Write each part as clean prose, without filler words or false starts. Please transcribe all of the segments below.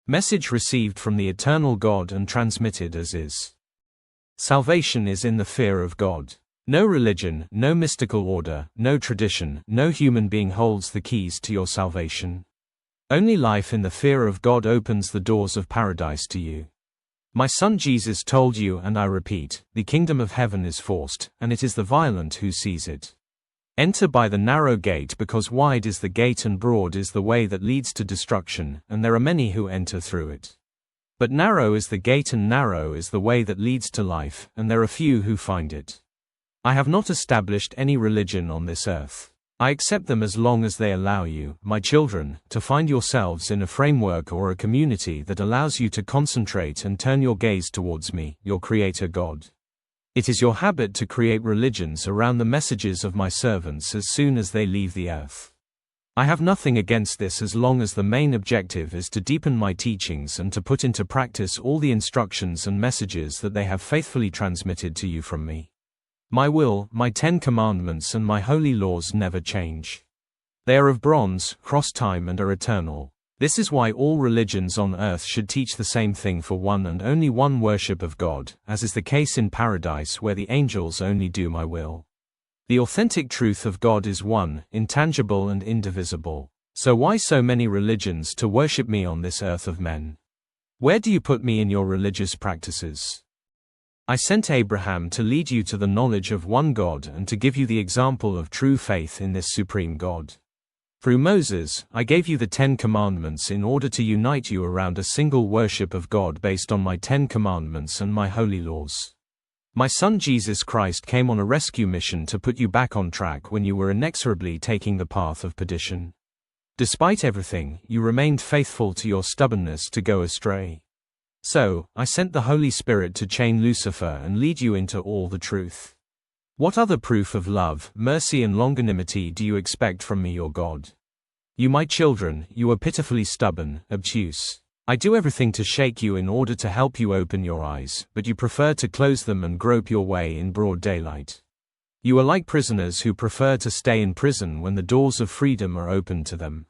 Message received from the eternal God and transmitted as is. Salvation is in the fear of God. No religion, no mystical order, no tradition, no human being holds the keys to your salvation. Only life in the fear of God opens the doors of paradise to you. My son Jesus told you, and I repeat, the kingdom of heaven is forced, and it is the violent who seize it. Enter by the narrow gate, because wide is the gate and broad is the way that leads to destruction, and there are many who enter through it. But narrow is the gate and narrow is the way that leads to life, and there are few who find it. I have not established any religion on this earth. I accept them as long as they allow you, my children, to find yourselves in a framework or a community that allows you to concentrate and turn your gaze towards me, your Creator God. It is your habit to create religions around the messages of my servants as soon as they leave the earth. I have nothing against this as long as the main objective is to deepen my teachings and to put into practice all the instructions and messages that they have faithfully transmitted to you from me. My will, my 10 commandments and my holy laws never change. They are of bronze, cross time and are eternal. This is why all religions on earth should teach the same thing for one and only one worship of God, as is the case in paradise where the angels only do my will. The authentic truth of God is one, intangible and indivisible. So why so many religions to worship me on this earth of men? Where do you put me in your religious practices? I sent Abraham to lead you to the knowledge of one God and to give you the example of true faith in this supreme God. Through Moses, I gave you the 10 commandments in order to unite you around a single worship of God based on my 10 commandments and my holy laws. My son Jesus Christ came on a rescue mission to put you back on track when you were inexorably taking the path of perdition. Despite everything, you remained faithful to your stubbornness to go astray. So, I sent the Holy Spirit to chain Lucifer and lead you into all the truth. What other proof of love, mercy and longanimity do you expect from me, your God? You my children, you are pitifully stubborn, obtuse. I do everything to shake you in order to help you open your eyes, but you prefer to close them and grope your way in broad daylight. You are like prisoners who prefer to stay in prison when the doors of freedom are open to them.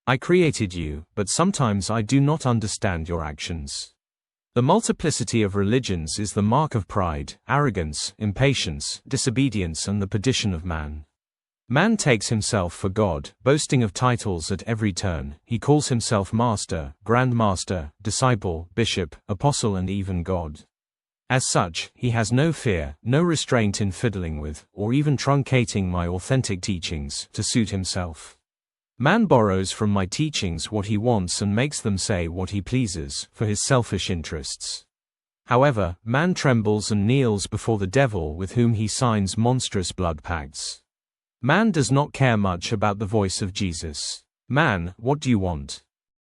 I created you, but sometimes I do not understand your actions. The multiplicity of religions is the mark of pride, arrogance, impatience, disobedience and the perdition of man. Man takes himself for God, boasting of titles at every turn. He calls himself master, grand master, disciple, bishop, apostle and even God. As such, he has no fear, no restraint in fiddling with, or even truncating my authentic teachings, to suit himself. Man borrows from my teachings what he wants and makes them say what he pleases, for his selfish interests. However, man trembles and kneels before the devil with whom he signs monstrous blood pacts. Man does not care much about the voice of Jesus. Man, what do you want?